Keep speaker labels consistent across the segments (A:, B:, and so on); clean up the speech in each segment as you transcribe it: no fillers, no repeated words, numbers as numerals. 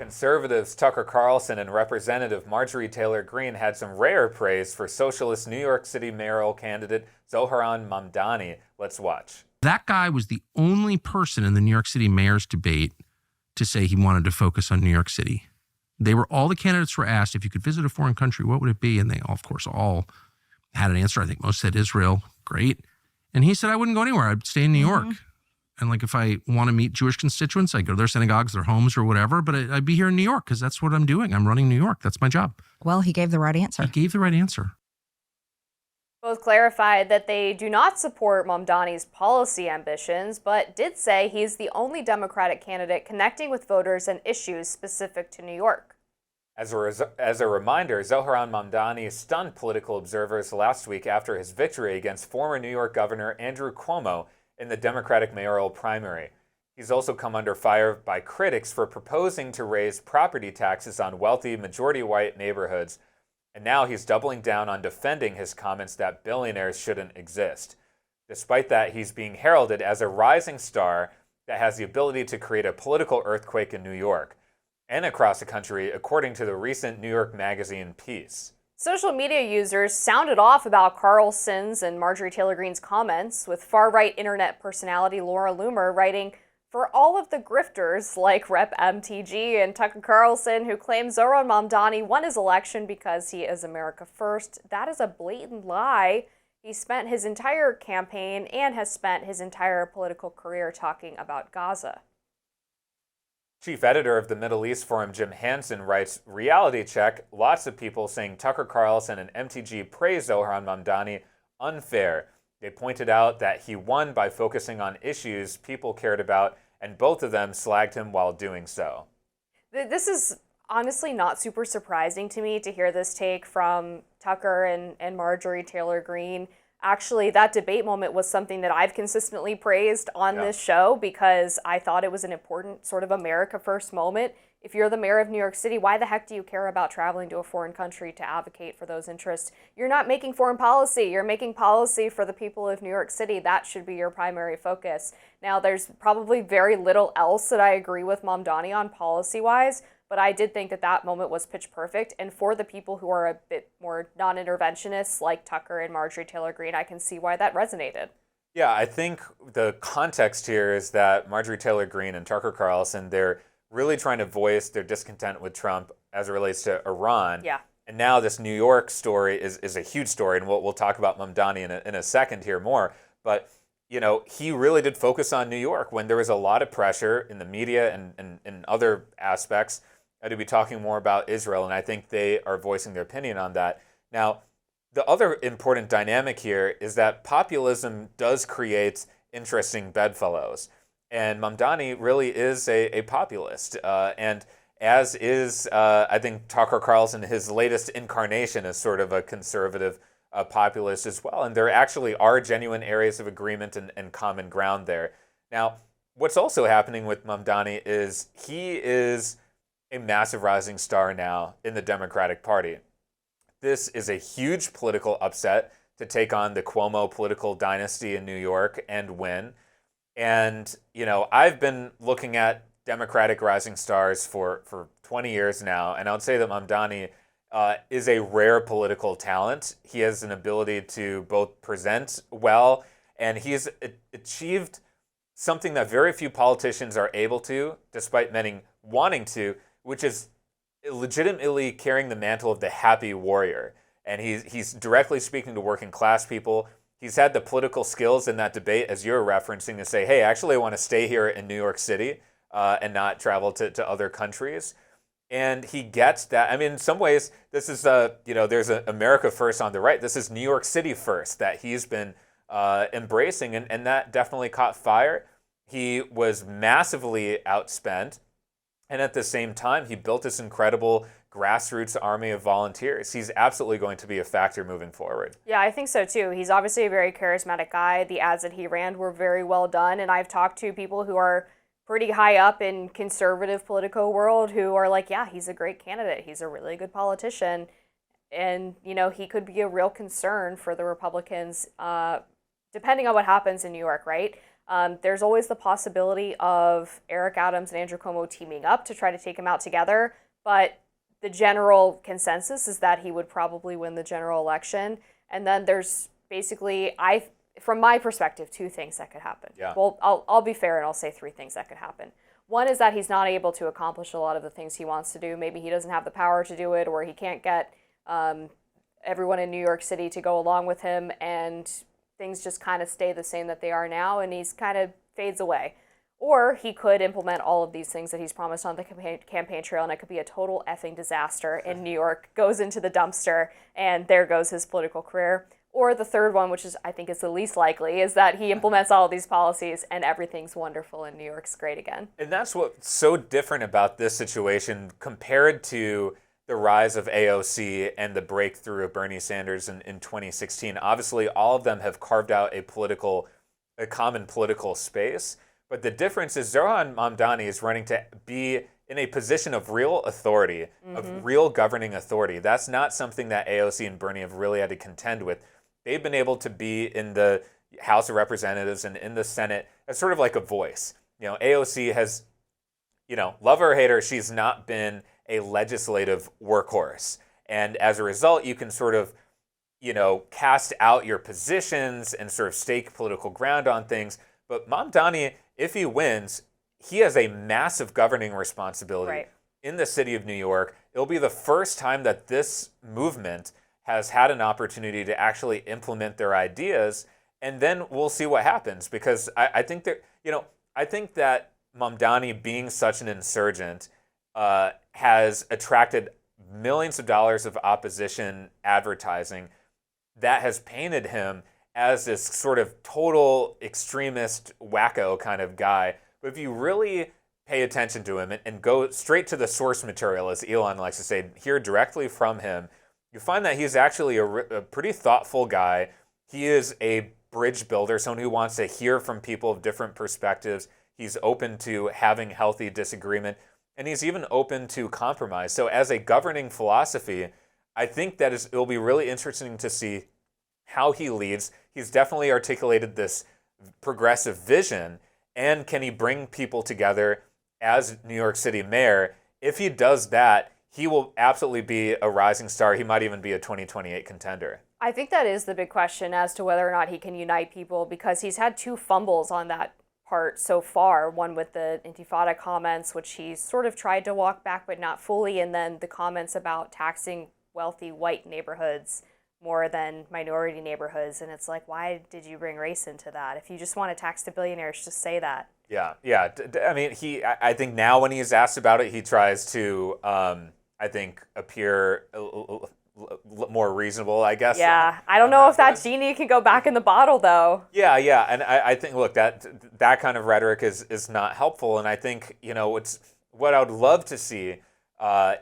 A: Conservatives Tucker Carlson and Representative Marjorie Taylor Greene had some rare praise for socialist New York City mayoral candidate Zohran Mamdani. Let's watch.
B: That guy was the only person in the New York City mayor's debate to say he wanted to focus on New York City. All the candidates were asked, if you could visit a foreign country, what would it be? And they, of course, all had an answer. I think most said Israel. Great. And he said, I wouldn't go anywhere. I'd stay in New York. And like, if I want to meet Jewish constituents, I'd go to their synagogues, their homes or whatever, but I'd be here in New York because that's what I'm doing. I'm running New York. That's my job.
C: Well, he gave the right answer.
B: He gave the right answer.
D: Both clarified that they do not support Mamdani's policy ambitions, but did say he's the only Democratic candidate connecting with voters and issues specific to New York.
A: As a reminder, Zohran Mamdani stunned political observers last week after his victory against former New York Governor Andrew Cuomo in the Democratic mayoral primary. He's also come under fire by critics for proposing to raise property taxes on wealthy, majority-white neighborhoods. And now he's doubling down on defending his comments that billionaires shouldn't exist. Despite that, he's being heralded as a rising star that has the ability to create a political earthquake in New York and across the country, according to the recent New York Magazine piece.
D: Social media users sounded off about Carlson's and Marjorie Taylor Greene's comments, with far-right internet personality Laura Loomer writing, "For all of the grifters like Rep. MTG and Tucker Carlson who claim Zohran Mamdani won his election because he is America first, that is a blatant lie. He spent his entire campaign and has spent his entire political career talking about Gaza."
A: Chief editor of the Middle East Forum, Jim Hansen, writes, "Reality check, lots of people saying Tucker Carlson and MTG praised Zohran Mamdani. Unfair. They pointed out that he won by focusing on issues people cared about, and both of them slagged him while doing so."
D: This is honestly not super surprising to me to hear this take from Tucker and Marjorie Taylor Greene. Actually, that debate moment was something that I've consistently praised on this show because I thought it was an important sort of America First moment. If you're the mayor of New York City, why the heck do you care about traveling to a foreign country to advocate for those interests? You're not making foreign policy. You're making policy for the people of New York City. That should be your primary focus. Now, there's probably very little else that I agree with Mamdani on policy-wise, but I did think that that moment was pitch perfect. And for the people who are a bit more non-interventionists like Tucker and Marjorie Taylor Greene, I can see why that resonated.
A: Yeah, I think the context here is that Marjorie Taylor Greene and Tucker Carlson, they're really trying to voice their discontent with Trump as it relates to Iran.
D: Yeah.
A: And now this New York story is a huge story, and we'll talk about Mamdani in a second here more. But, you know, he really did focus on New York when there was a lot of pressure in the media and in other aspects to be talking more about Israel, and I think they are voicing their opinion on that. Now, the other important dynamic here is that populism does create interesting bedfellows. And Mamdani really is a populist, and as is, I think, Tucker Carlson, his latest incarnation is sort of a conservative populist as well. And there actually are genuine areas of agreement and common ground there. Now, what's also happening with Mamdani is he is a massive rising star now in the Democratic Party. This is a huge political upset to take on the Cuomo political dynasty in New York and win. And, you know, I've been looking at Democratic rising stars for 20 years now, and I would say that Mamdani is a rare political talent. He has an ability to both present well, and he's achieved something that very few politicians are able to, despite many wanting to, which is legitimately carrying the mantle of the happy warrior. And he's directly speaking to working class people. He's had the political skills in that debate, as you're referencing, to say, hey, actually I want to stay here in New York City and not travel to other countries. And he gets that. I mean, in some ways, this is, there's an America first on the right. This is New York City first that he's been embracing, and that definitely caught fire. He was massively outspent. And at the same time, he built this incredible grassroots army of volunteers. He's absolutely going to be a factor moving forward.
D: Yeah, I think so too. He's obviously a very charismatic guy. The ads that he ran were very well done. And I've talked to people who are pretty high up in conservative political world who are like, yeah, he's a great candidate. He's a really good politician. And, you know, he could be a real concern for the Republicans depending on what happens in New York, right? There's always the possibility of Eric Adams and Andrew Cuomo teaming up to try to take him out together, but the general consensus is that he would probably win the general election. And then there's basically, from my perspective, two things that could happen.
A: Yeah.
D: Well, I'll be fair and I'll say three things that could happen. One is that he's not able to accomplish a lot of the things he wants to do. Maybe he doesn't have the power to do it, or he can't get everyone in New York City to go along with him, and things just kind of stay the same that they are now, and he's kind of fades away. Or he could implement all of these things that he's promised on the campaign trail, and it could be a total effing disaster, and New York goes into the dumpster, and there goes his political career. Or the third one, which is I think is the least likely, is that he implements all of these policies and everything's wonderful and New York's great again.
A: And that's what's so different about this situation compared to the rise of AOC and the breakthrough of Bernie Sanders in 2016. Obviously, all of them have carved out a common political space. But the difference is Zohran Mamdani is running to be in a position of real authority, of real governing authority. That's not something that AOC and Bernie have really had to contend with. They've been able to be in the House of Representatives and in the Senate as sort of like a voice. AOC has, love her or hate her, she's not been a legislative workhorse. And as a result, you can sort of, cast out your positions and sort of stake political ground on things. But Mamdani, if he wins, he has a massive governing responsibility in the city of New York. It'll be the first time that this movement has had an opportunity to actually implement their ideas, and then we'll see what happens. Because I think that Mamdani, being such an insurgent, has attracted millions of dollars of opposition advertising that has painted him as this sort of total extremist wacko kind of guy. But if you really pay attention to him and go straight to the source material, as Elon likes to say, hear directly from him, you find that he's actually a pretty thoughtful guy. He is a bridge builder, someone who wants to hear from people of different perspectives. He's open to having healthy disagreement, and he's even open to compromise. So as a governing philosophy, I think that it'll be really interesting to see how he leads. He's definitely articulated this progressive vision, and can he bring people together as New York City mayor? If he does that, he will absolutely be a rising star. He might even be a 2028 contender.
D: I think that is the big question as to whether or not he can unite people, because he's had two fumbles on that part so far. One with the Intifada comments, which he sort of tried to walk back but not fully, and then the comments about taxing wealthy white neighborhoods more than minority neighborhoods. And it's like, why did you bring race into that? If you just want to tax the billionaires, just say that.
A: Yeah. I mean, I think now when he's asked about it, he tries to, I think, appear more reasonable, I guess.
D: Yeah, I don't know if that genie can go back in the bottle, though.
A: Yeah, and I think, look, that kind of rhetoric is not helpful, and I think, it's what I would love to see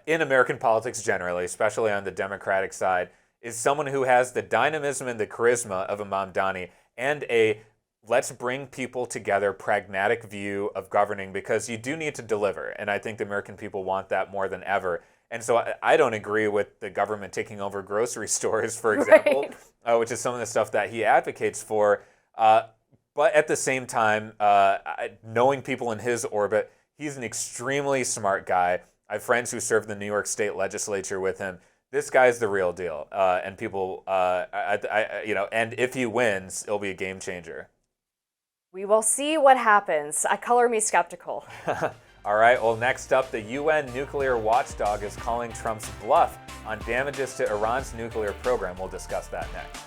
A: in American politics generally, especially on the Democratic side, is someone who has the dynamism and the charisma of a Mamdani and a let's bring people together pragmatic view of governing, because you do need to deliver, and I think the American people want that more than ever. And so I don't agree with the government taking over grocery stores, for example, which is some of the stuff that he advocates for. But at the same time, knowing people in his orbit, he's an extremely smart guy. I have friends who serve the New York State legislature with him. This guy's the real deal. And people, and if he wins, it'll be a game changer.
D: We will see what happens. Color me skeptical.
A: All right, well, next up, the UN nuclear watchdog is calling Trump's bluff on damages to Iran's nuclear program. We'll discuss that next.